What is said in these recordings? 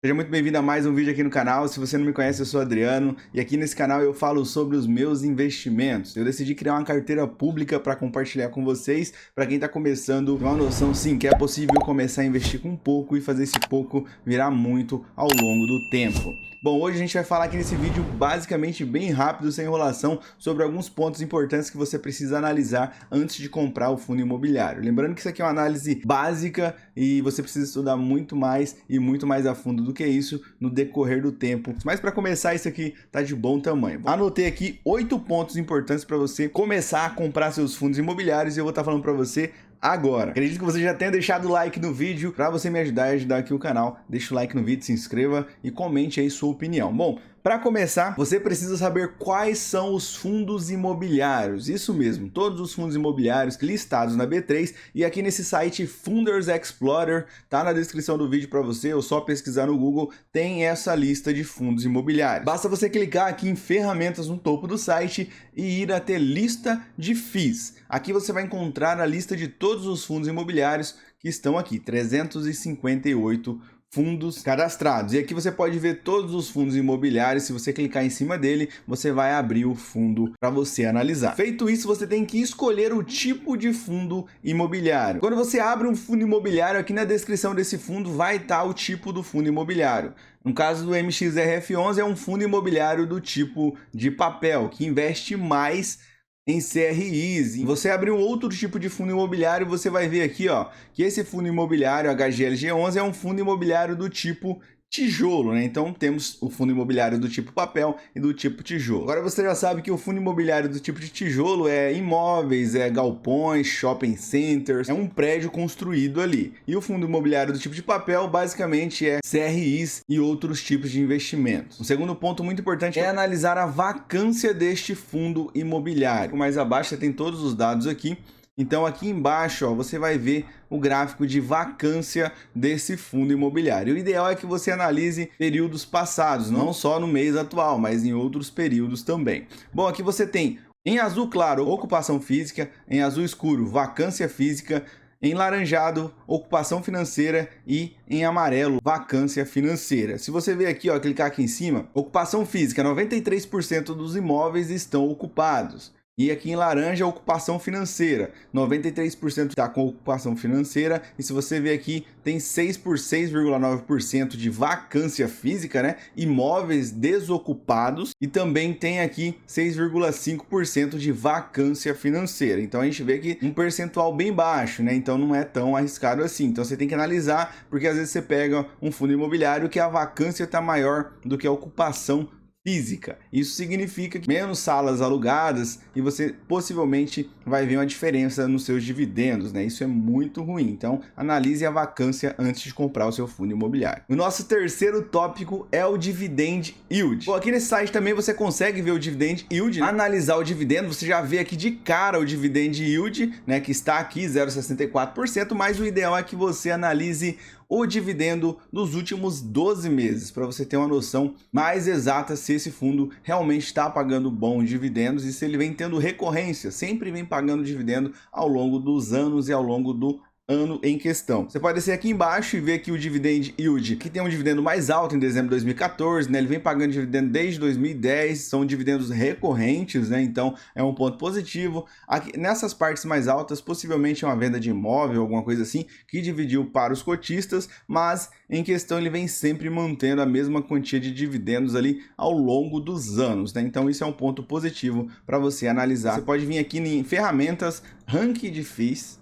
Seja muito bem-vindo a mais um vídeo aqui no canal. Se você não me conhece, eu sou o Adriano e aqui nesse canal eu falo sobre os meus investimentos. Eu decidi criar uma carteira pública para compartilhar com vocês, para quem está começando, ter uma noção sim que é possível começar a investir com pouco e fazer esse pouco virar muito ao longo do tempo. Bom, hoje a gente vai falar aqui nesse vídeo basicamente bem rápido, sem enrolação, sobre alguns pontos importantes que você precisa analisar antes de comprar o fundo imobiliário. Lembrando que isso aqui é uma análise básica e você precisa estudar muito mais e muito mais a fundo do que isso no decorrer do tempo. Mas para começar, isso aqui tá de bom tamanho. Anotei aqui 8 pontos importantes para você começar a comprar seus fundos imobiliários e eu vou estar falando para você agora. Acredito que você já tenha deixado o like no vídeo. Para você me ajudar e ajudar aqui o canal, deixa o like no vídeo, se inscreva e comente aí sua opinião. Bom, para começar, você precisa saber quais são os fundos imobiliários. Isso mesmo, todos os fundos imobiliários listados na B3 e aqui nesse site Funders Explorer, tá na descrição do vídeo para você, ou só pesquisar no Google, tem essa lista de fundos imobiliários. Basta você clicar aqui em ferramentas no topo do site e ir até lista de FIIs. Aqui você vai encontrar a lista de todos os fundos imobiliários que estão aqui, 358 fundos cadastrados. E aqui você pode ver todos os fundos imobiliários. Se você clicar em cima dele, você vai abrir o fundo para você analisar. Feito isso, você tem que escolher o tipo de fundo imobiliário. Quando você abre um fundo imobiliário, aqui na descrição desse fundo vai estar o tipo do fundo imobiliário. No caso do MXRF11, é um fundo imobiliário do tipo de papel, que investe mais em CRIs. Você abrir um outro tipo de fundo imobiliário, você vai ver aqui, ó, que esse fundo imobiliário HGLG11 é um fundo imobiliário do tipo tijolo, né? Então temos o fundo imobiliário do tipo papel e do tipo tijolo. Agora você já sabe que o fundo imobiliário do tipo de tijolo é imóveis, é galpões, shopping centers, é um prédio construído ali. E o fundo imobiliário do tipo de papel basicamente é CRIs e outros tipos de investimentos. O segundo ponto muito importante é analisar a vacância deste fundo imobiliário. Mais abaixo você tem todos os dados aqui. Então aqui embaixo, ó, você vai ver o gráfico de vacância desse fundo imobiliário. O ideal é que você analise períodos passados, não só no mês atual, mas em outros períodos também. Bom, aqui você tem em azul claro, ocupação física, em azul escuro, vacância física, em laranjado, ocupação financeira e em amarelo, vacância financeira. Se você ver aqui, ó, clicar aqui em cima, ocupação física, 93% dos imóveis estão ocupados. E aqui em laranja, ocupação financeira, 93% está com ocupação financeira. E se você ver aqui, tem 6,9% de vacância física, né? Imóveis desocupados. E também tem aqui 6,5% de vacância financeira. Então a gente vê que um percentual bem baixo, né? Então não é tão arriscado assim. Então você tem que analisar, porque às vezes você pega um fundo imobiliário que a vacância está maior do que a ocupação física. Isso significa que menos salas alugadas e você possivelmente vai ver uma diferença nos seus dividendos, né? Isso é muito ruim. Então, analise a vacância antes de comprar o seu fundo imobiliário. O nosso terceiro tópico é o dividend yield. Bom, aqui nesse site também você consegue ver o dividend yield, né? Analisar o dividendo, você já vê aqui de cara o dividend yield, né, que está aqui 0,64%, mas o ideal é que você analise o dividendo dos últimos 12 meses, para você ter uma noção mais exata se esse fundo realmente está pagando bons dividendos e se ele vem tendo recorrência, sempre vem pagando dividendo ao longo dos anos e ao longo do ano em questão. Você pode descer aqui embaixo e ver aqui o dividend yield, que tem um dividendo mais alto em dezembro de 2014, né? Ele vem pagando dividendo desde 2010, são dividendos recorrentes, né? Então é um ponto positivo. Aqui, nessas partes mais altas, possivelmente é uma venda de imóvel, alguma coisa assim, que dividiu para os cotistas, mas em questão ele vem sempre mantendo a mesma quantia de dividendos ali ao longo dos anos, né? Então isso é um ponto positivo para você analisar. Você pode vir aqui em ferramentas, ranking de FIIs,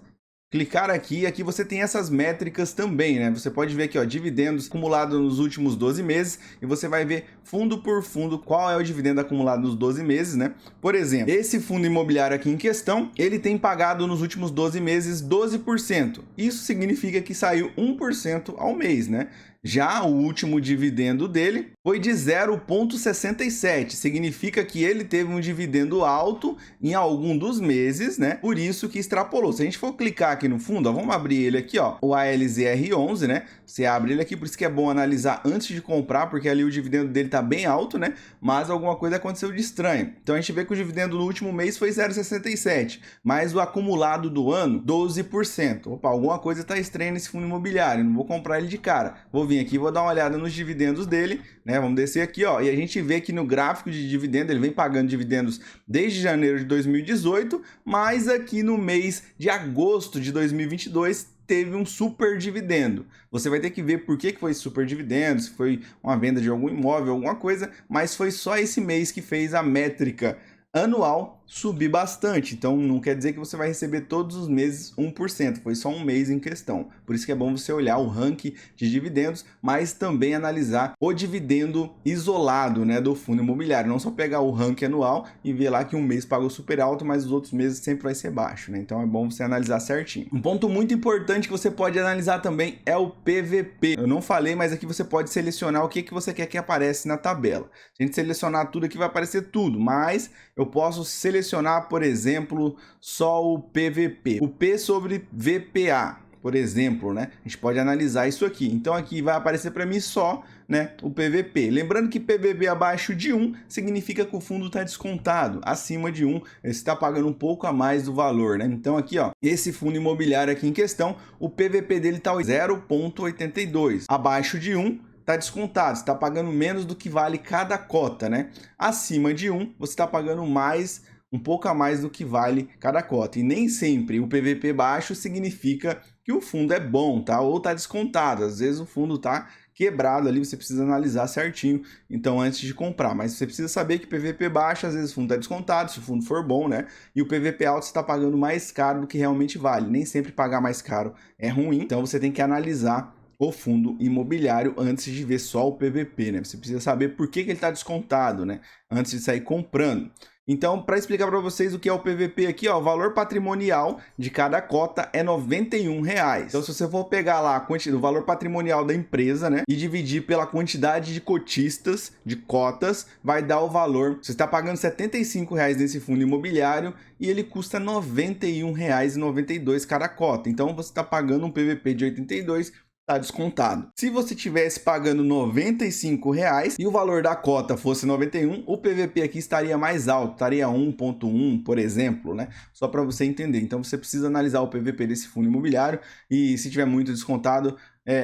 clicar aqui, aqui você tem essas métricas também, né? Você pode ver aqui, ó, dividendos acumulados nos últimos 12 meses e você vai ver fundo por fundo qual é o dividendo acumulado nos 12 meses, né? Por exemplo, esse fundo imobiliário aqui em questão, ele tem pagado nos últimos 12 meses 12%. Isso significa que saiu 1% ao mês, né? Já o último dividendo dele foi de 0,67, significa que ele teve um dividendo alto em algum dos meses, né? Por isso que extrapolou. Se a gente for clicar aqui no fundo, ó, vamos abrir ele aqui, ó, o ALZR11, né? Você abre ele aqui, por isso que é bom analisar antes de comprar, porque ali o dividendo dele tá bem alto, né? Mas alguma coisa aconteceu de estranho. Então a gente vê que o dividendo no último mês foi 0,67, mas o acumulado do ano, 12%. Opa, alguma coisa tá estranha nesse fundo imobiliário, não vou comprar ele de cara. Vou vir aqui e vou dar uma olhada nos dividendos dele, né? Vamos descer aqui, ó, e a gente vê que no gráfico de dividendo ele vem pagando dividendos desde janeiro de 2018, mas aqui no mês de agosto de 2022 teve um super dividendo. Você vai ter que ver por que foi super dividendo, se foi uma venda de algum imóvel, alguma coisa, mas foi só esse mês que fez a métrica anual subir bastante, então não quer dizer que você vai receber todos os meses 1%, foi só um mês em questão. Por isso que é bom você olhar o ranking de dividendos, mas também analisar o dividendo isolado, né, do fundo imobiliário, não só pegar o ranking anual e ver lá que um mês pagou super alto, mas os outros meses sempre vai ser baixo, né? Então é bom você analisar certinho. Um ponto muito importante que você pode analisar também é o PVP. Eu não falei, mas aqui você pode selecionar o que você quer que apareça na tabela. Se a gente selecionar tudo aqui vai aparecer tudo, mas eu posso selecionar, por exemplo, só o PVP. O P sobre VPA, por exemplo, né? A gente pode analisar isso aqui. Então aqui vai aparecer para mim só, né, o PVP. Lembrando que PVP abaixo de 1 significa que o fundo está descontado. Acima de 1, ele está pagando um pouco a mais do valor, né? Então aqui, ó, esse fundo imobiliário aqui em questão, o PVP dele está 0,82. Abaixo de 1, está descontado, você está pagando menos do que vale cada cota, né? Acima de 1, você está pagando mais, um pouco a mais do que vale cada cota. E nem sempre o PVP baixo significa que o fundo é bom, tá? Ou está descontado. Às vezes o fundo está quebrado ali, você precisa analisar certinho, então, antes de comprar. Mas você precisa saber que PVP baixo, às vezes o fundo está descontado, se o fundo for bom, né? E o PVP alto você está pagando mais caro do que realmente vale. Nem sempre pagar mais caro é ruim, então você tem que analisar o fundo imobiliário antes de ver só o PVP, né? Você precisa saber por que ele está descontado, né? Antes de sair comprando. Então, para explicar para vocês o que é o PVP aqui, ó, o valor patrimonial de cada cota é R$ 91. Então, se você for pegar lá o valor patrimonial da empresa, né, e dividir pela quantidade de cotistas, de cotas, vai dar o valor. Você está pagando R$ 75 nesse fundo imobiliário e ele custa R$ 91,92 cada cota. Então, você está pagando um PVP de 82, está descontado. Se você tivesse pagando R$ 95 e o valor da cota fosse 91, o PVP aqui estaria mais alto, estaria 1,1, por exemplo, né? Só para você entender. Então você precisa analisar o PVP desse fundo imobiliário e se tiver muito descontado,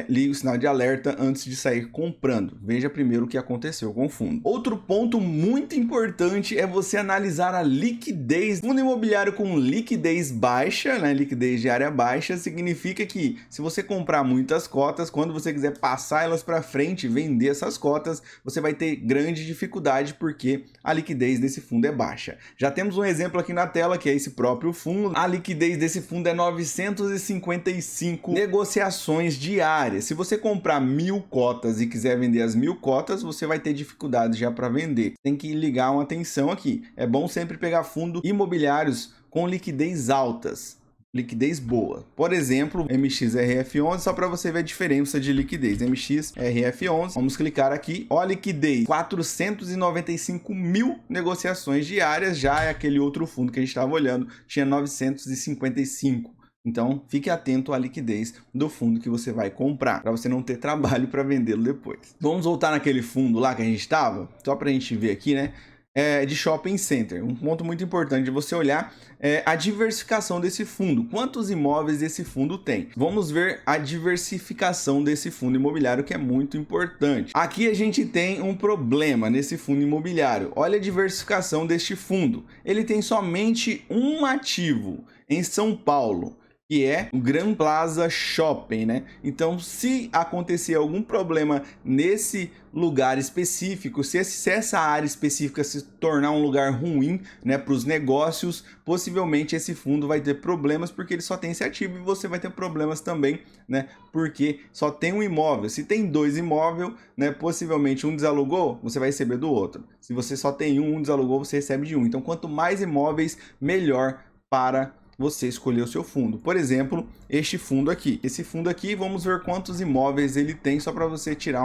ligue o sinal de alerta antes de sair comprando. Veja primeiro o que aconteceu com o fundo. Outro ponto muito importante é você analisar a liquidez. Fundo imobiliário com liquidez baixa, né? Liquidez diária baixa, significa que se você comprar muitas cotas, quando você quiser passar elas para frente e vender essas cotas, você vai ter grande dificuldade porque a liquidez desse fundo é baixa. Já temos um exemplo aqui na tela que é esse próprio fundo. A liquidez desse fundo é 955 negociações diárias. Se você comprar 1.000 cotas e quiser vender as 1.000 cotas, você vai ter dificuldade já para vender. Tem que ligar uma atenção aqui. É bom sempre pegar fundos imobiliários com liquidez altas, liquidez boa. Por exemplo, MXRF11, só para você ver a diferença de liquidez. MXRF11, vamos clicar aqui. Ó, a liquidez, 495 mil negociações diárias. Já é aquele outro fundo que a gente estava olhando, tinha 955. Então, fique atento à liquidez do fundo que você vai comprar, para você não ter trabalho para vendê-lo depois. Vamos voltar naquele fundo lá que a gente estava, só para a gente ver aqui, né? De shopping center. Um ponto muito importante de você olhar é a diversificação desse fundo. Quantos imóveis esse fundo tem? Vamos ver a diversificação desse fundo imobiliário, que é muito importante. Aqui a gente tem um problema nesse fundo imobiliário. Olha a diversificação deste fundo. Ele tem somente um ativo em São Paulo, que é o Gran Plaza Shopping, né? Então, se acontecer algum problema nesse lugar específico, se essa área específica se tornar um lugar ruim, né, para os negócios, possivelmente esse fundo vai ter problemas porque ele só tem esse ativo e você vai ter problemas também, né, porque só tem um imóvel. Se tem dois imóveis, né, possivelmente um desalugou, você vai receber do outro. Se você só tem um desalugou, você recebe de um. Então, quanto mais imóveis, melhor para você escolher o seu fundo. Por exemplo, este fundo aqui. Esse fundo aqui, vamos ver quantos imóveis ele tem, só para você tirar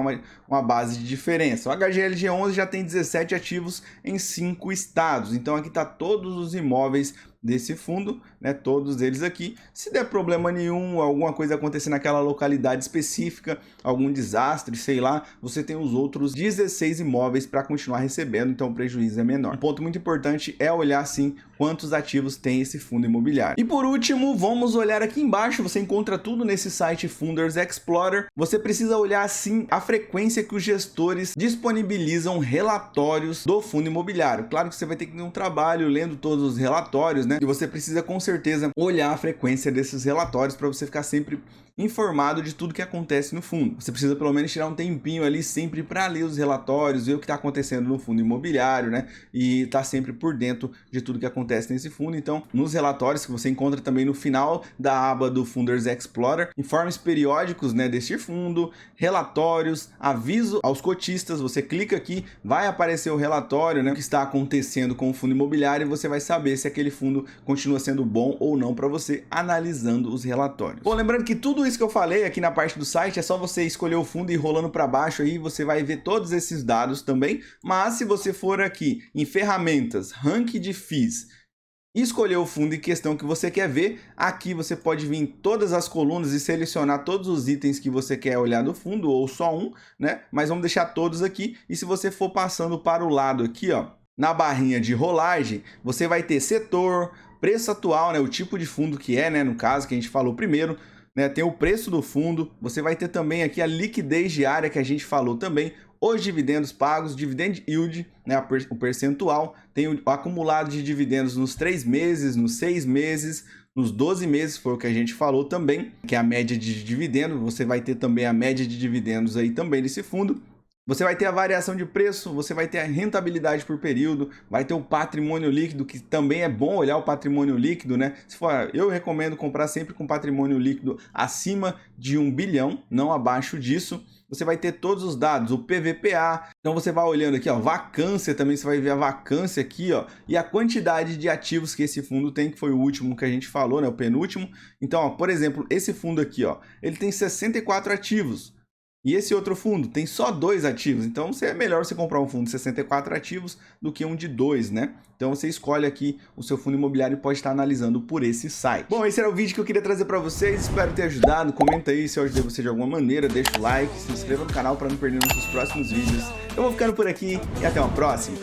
uma base de diferença. O HGLG11 já tem 17 ativos em 5 estados. Então aqui está todos os imóveis desse fundo, né, todos eles aqui. Se der problema nenhum, alguma coisa acontecer naquela localidade específica, algum desastre, sei lá, você tem os outros 16 imóveis para continuar recebendo, então o prejuízo é menor. Um ponto muito importante é olhar sim quantos ativos tem esse fundo imobiliário. E por último, vamos olhar aqui embaixo, você encontra tudo nesse site Funders Explorer. Você precisa olhar sim a frequência que os gestores disponibilizam relatórios do fundo imobiliário. Claro que você vai ter que ter um trabalho lendo todos os relatórios, né? E você precisa com certeza olhar a frequência desses relatórios para você ficar sempre informado de tudo que acontece no fundo. Você precisa pelo menos tirar um tempinho ali sempre para ler os relatórios, ver o que está acontecendo no fundo imobiliário, né? E tá sempre por dentro de tudo que acontece nesse fundo. Então, nos relatórios que você encontra também no final da aba do Funders Explorer, informes periódicos, né, deste fundo, relatórios, aviso aos cotistas, você clica aqui, vai aparecer o relatório, né, o que está acontecendo com o fundo imobiliário e você vai saber se aquele fundo continua sendo bom ou não para você analisando os relatórios. Bom, lembrando que tudo isso que eu falei aqui na parte do site é só você escolher o fundo e ir rolando para baixo aí, você vai ver todos esses dados também, mas se você for aqui em ferramentas, ranking de FIIs, e escolher o fundo em questão que você quer ver, aqui você pode vir em todas as colunas e selecionar todos os itens que você quer olhar do fundo, ou só um, né? Mas vamos deixar todos aqui, e se você for passando para o lado aqui, ó, na barrinha de rolagem, você vai ter setor, preço atual, né? O tipo de fundo que é, né? No caso que a gente falou primeiro, né? Tem o preço do fundo, você vai ter também aqui a liquidez diária que a gente falou também, os dividendos pagos, dividend yield, né, o percentual, tem o acumulado de dividendos nos 3 meses, nos 6 meses, nos 12 meses, foi o que a gente falou também, que é a média de dividendo, você vai ter também a média de dividendos aí também desse fundo. Você vai ter a variação de preço, você vai ter a rentabilidade por período, vai ter o patrimônio líquido, que também é bom olhar o patrimônio líquido, né? Se for, eu recomendo comprar sempre com patrimônio líquido acima de 1 bilhão, não abaixo disso. Você vai ter todos os dados, o PVPA, então você vai olhando aqui, ó, vacância também, você vai ver a vacância aqui, ó, e a quantidade de ativos que esse fundo tem, que foi o último que a gente falou, né, o penúltimo. Então, ó, por exemplo, esse fundo aqui, ó, ele tem 64 ativos. E esse outro fundo tem só 2 ativos, então é melhor você comprar um fundo de 64 ativos do que um de 2, né? Então você escolhe aqui o seu fundo imobiliário e pode estar analisando por esse site. Bom, esse era o vídeo que eu queria trazer para vocês, espero ter ajudado. Comenta aí se eu ajudei você de alguma maneira, deixa o like, se inscreva no canal para não perder nossos próximos vídeos. Eu vou ficando por aqui e até uma próxima.